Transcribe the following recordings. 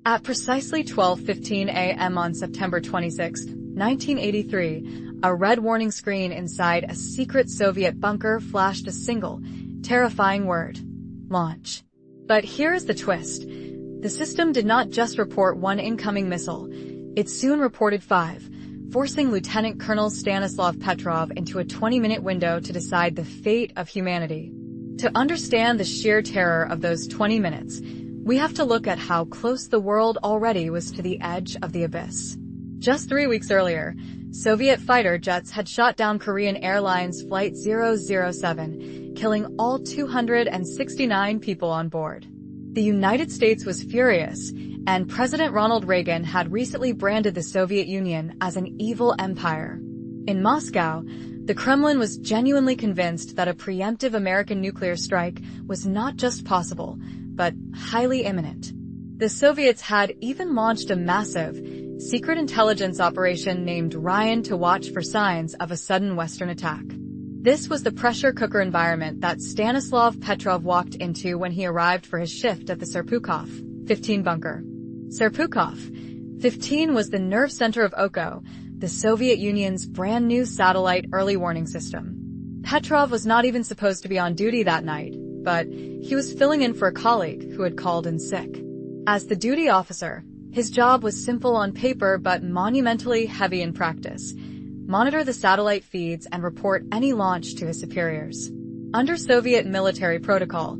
At precisely 12:15 a.m. on September 26, 1983, a red warning screen inside a secret Soviet bunker flashed a single, terrifying word: launch. But here's the twist. The system did not just report one incoming missile. It soon reported 5, forcing Lieutenant Colonel Stanislav Petrov into a 20-minute window to decide the fate of humanity. To understand the sheer terror of those 20 minutes, we have to look at how close the world already was to the edge of the abyss. Just 3 weeks earlier, Soviet fighter jets had shot down Korean Airlines Flight 007, killing all 269 people on board. The United States was furious, and President Ronald Reagan had recently branded the Soviet Union as an evil empire. In Moscow, the Kremlin was genuinely convinced that a preemptive American nuclear strike was not just possible, but highly imminent. The Soviets had even launched a massive, secret intelligence operation named Ryan to watch for signs of a sudden Western attack. This was the pressure cooker environment that Stanislav Petrov walked into when he arrived for his shift at the Serpukhov 15 bunker. Serpukhov 15 was the nerve center of Oko, the Soviet Union's brand new satellite early warning system. Petrov was not even supposed to be on duty that night, but he was filling in for a colleague who had called in sick. As the duty officer, his job was simple on paper but monumentally heavy in practice: monitor the satellite feeds and report any launch to his superiors. Under Soviet military protocol,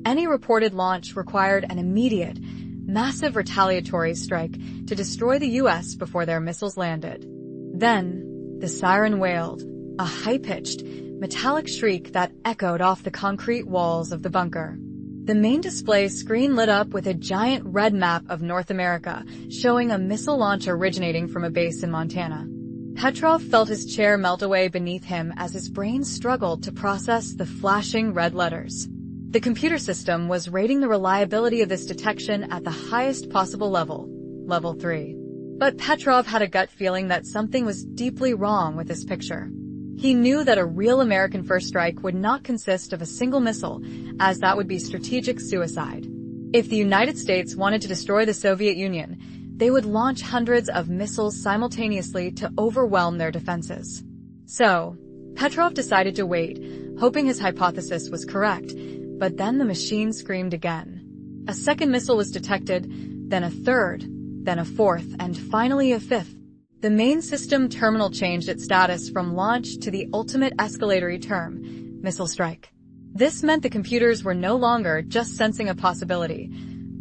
any reported launch required an immediate, massive retaliatory strike to destroy the U.S. before their missiles landed. Then, the siren wailed, a high-pitched, metallic shriek that echoed off the concrete walls of the bunker. The main display screen lit up with a giant red map of North America, showing a missile launch originating from a base in Montana. Petrov felt his chair melt away beneath him as his brain struggled to process the flashing red letters. The computer system was rating the reliability of this detection at the highest possible level, level 3. But Petrov had a gut feeling that something was deeply wrong with this picture. He knew that a real American first strike would not consist of a single missile, as that would be strategic suicide. If the United States wanted to destroy the Soviet Union, they would launch hundreds of missiles simultaneously to overwhelm their defenses. So, Petrov decided to wait, hoping his hypothesis was correct, but then the machine screamed again. A second missile was detected, then a third, then a fourth, and finally a fifth. The main system terminal changed its status from launch to the ultimate escalatory term, missile strike. This meant the computers were no longer just sensing a possibility.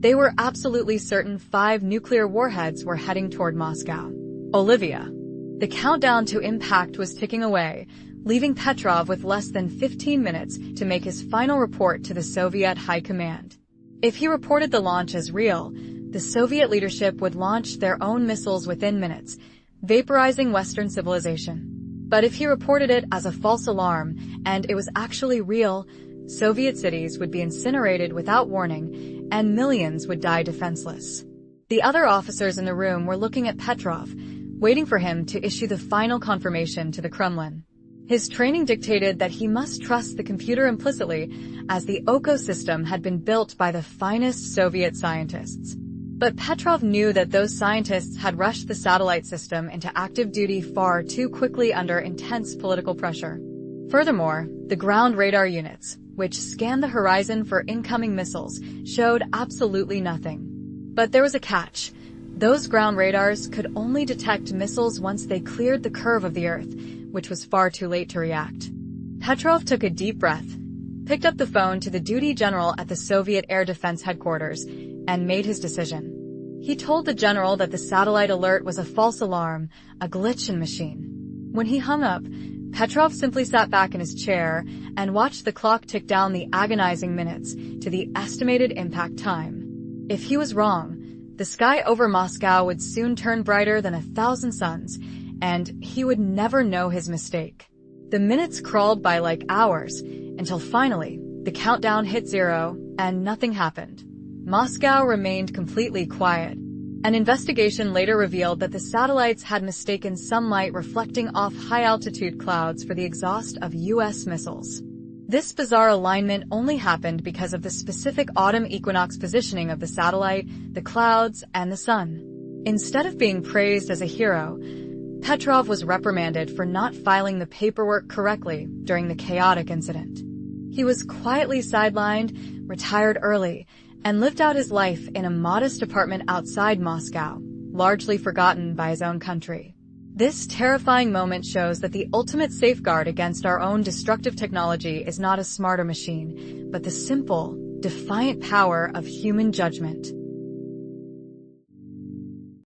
They were absolutely certain 5 nuclear warheads were heading toward Moscow. Olivia. The countdown to impact was ticking away, leaving Petrov with less than 15 minutes to make his final report to the Soviet High Command. If he reported the launch as real, the Soviet leadership would launch their own missiles within minutes, vaporizing Western civilization. But if he reported it as a false alarm, and it was actually real, Soviet cities would be incinerated without warning, and millions would die defenseless. The other officers in the room were looking at Petrov, waiting for him to issue the final confirmation to the Kremlin. His training dictated that he must trust the computer implicitly, as the Oko system had been built by the finest Soviet scientists. But Petrov knew that those scientists had rushed the satellite system into active duty far too quickly under intense political pressure. Furthermore, the ground radar units, which scanned the horizon for incoming missiles, showed absolutely nothing. But there was a catch. Those ground radars could only detect missiles once they cleared the curve of the Earth, which was far too late to react. Petrov took a deep breath, picked up the phone to the duty general at the Soviet Air Defense Headquarters, and made his decision. He told the general that the satellite alert was a false alarm, a glitch in machine. When he hung up, Petrov simply sat back in his chair and watched the clock tick down the agonizing minutes to the estimated impact time. If he was wrong, the sky over Moscow would soon turn brighter than 1,000 suns, and he would never know his mistake. The minutes crawled by like hours, until finally, the countdown hit 0, and nothing happened. Moscow remained completely quiet. An investigation later revealed that the satellites had mistaken sunlight reflecting off high-altitude clouds for the exhaust of U.S. missiles. This bizarre alignment only happened because of the specific autumn equinox positioning of the satellite, the clouds, and the sun. Instead of being praised as a hero, Petrov was reprimanded for not filing the paperwork correctly during the chaotic incident. He was quietly sidelined, retired early, and lived out his life in a modest apartment outside Moscow, largely forgotten by his own country. This terrifying moment shows that the ultimate safeguard against our own destructive technology is not a smarter machine, but the simple, defiant power of human judgment.